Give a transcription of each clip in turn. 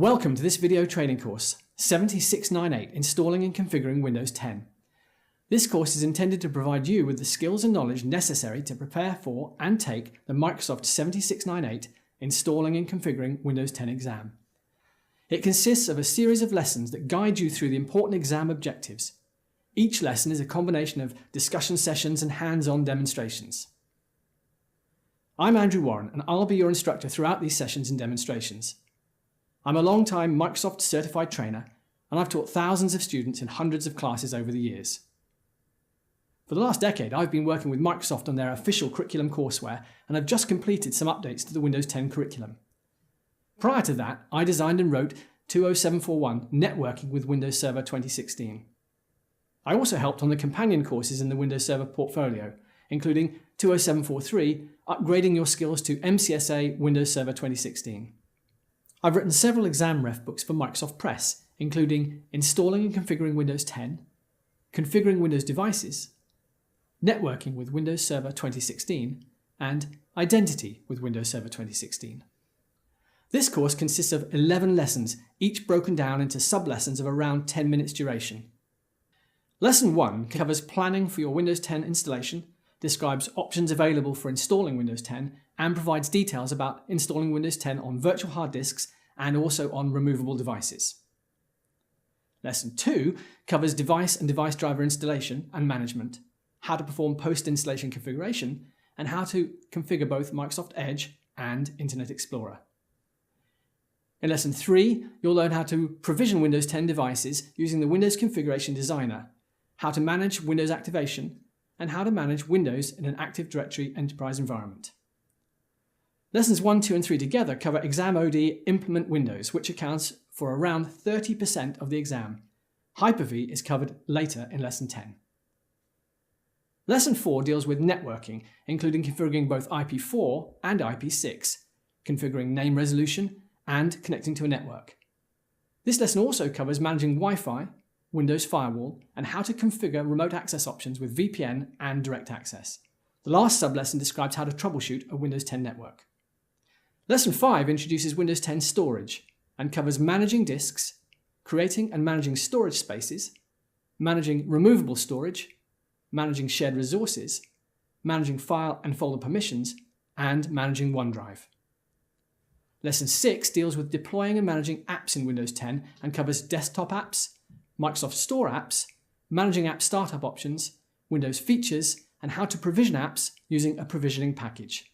Welcome to this video training course, 7698, Installing and Configuring Windows 10. This course is intended to provide you with the skills and knowledge necessary to prepare for and take the Microsoft 7698 Installing and Configuring Windows 10 exam. It consists of a series of lessons that guide you through the important exam objectives. Each lesson is a combination of discussion sessions and hands-on demonstrations. I'm Andrew Warren, and I'll be your instructor throughout these sessions and demonstrations. I'm a long-time Microsoft certified trainer, and I've taught thousands of students in hundreds of classes over the years. For the last decade, I've been working with Microsoft on their official curriculum courseware, and I've just completed some updates to the Windows 10 curriculum. Prior to that, I designed and wrote 20741 Networking with Windows Server 2016. I also helped on the companion courses in the Windows Server portfolio, including 20743 Upgrading Your Skills to MCSA Windows Server 2016. I've written several exam ref books for Microsoft Press, including Installing and Configuring Windows 10, Configuring Windows Devices, Networking with Windows Server 2016, and Identity with Windows Server 2016. This course consists of 11 lessons, each broken down into sub-lessons of around 10 minutes duration. Lesson 1 covers planning for your Windows 10 installation, describes options available for installing Windows 10, and provides details about installing Windows 10 on virtual hard disks and also on removable devices. Lesson 2 covers device and device driver installation and management, how to perform post-installation configuration, and how to configure both Microsoft Edge and Internet Explorer. In Lesson 3, you'll learn how to provision Windows 10 devices using the Windows Configuration Designer, how to manage Windows activation, and how to manage Windows in an Active Directory enterprise environment. Lessons 1, 2 and 3 together cover Exam OD Implement Windows, which accounts for around 30% of the exam. Hyper-V is covered later in Lesson 10. Lesson 4 deals with networking, including configuring both IP4 and IP6, configuring name resolution, and connecting to a network. This lesson also covers managing Wi-Fi, Windows Firewall, and how to configure remote access options with VPN and direct access. The last sub-lesson describes how to troubleshoot a Windows 10 network. Lesson 5 introduces Windows 10 storage and covers managing disks, creating and managing storage spaces, managing removable storage, managing shared resources, managing file and folder permissions, and managing OneDrive. Lesson 6 deals with deploying and managing apps in Windows 10 and covers desktop apps, Microsoft Store apps, managing app startup options, Windows features, and how to provision apps using a provisioning package.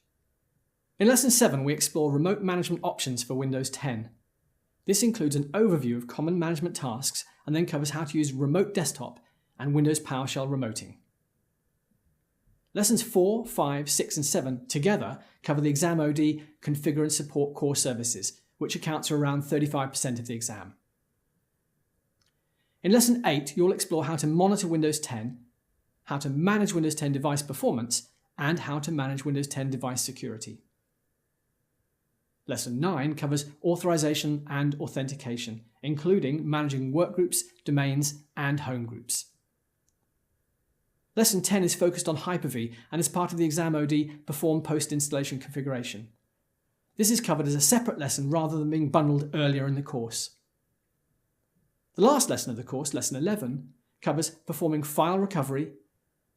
In Lesson 7, we explore remote management options for Windows 10. This includes an overview of common management tasks and then covers how to use Remote Desktop and Windows PowerShell remoting. Lessons 4, 5, 6 and 7 together cover the Exam OD Configure and Support core services, which accounts for around 35% of the exam. In Lesson 8, you'll explore how to monitor Windows 10, how to manage Windows 10 device performance, and how to manage Windows 10 device security. Lesson 9 covers authorization and authentication, including managing workgroups, domains, and home groups. Lesson 10 is focused on Hyper-V and is part of the Exam OD Perform Post-Installation Configuration. This is covered as a separate lesson rather than being bundled earlier in the course. The last lesson of the course, Lesson 11, covers performing file recovery,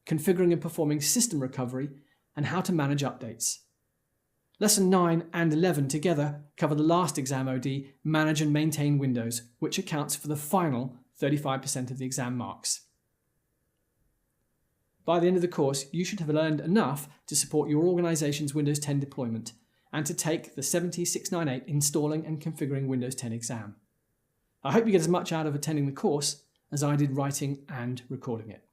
configuring and performing system recovery, and how to manage updates. Lesson 9 and 11 together cover the last Exam OD, Manage and Maintain Windows, which accounts for the final 35% of the exam marks. By the end of the course, you should have learned enough to support your organization's Windows 10 deployment and to take the 7698 Installing and Configuring Windows 10 exam. I hope you get as much out of attending the course as I did writing and recording it.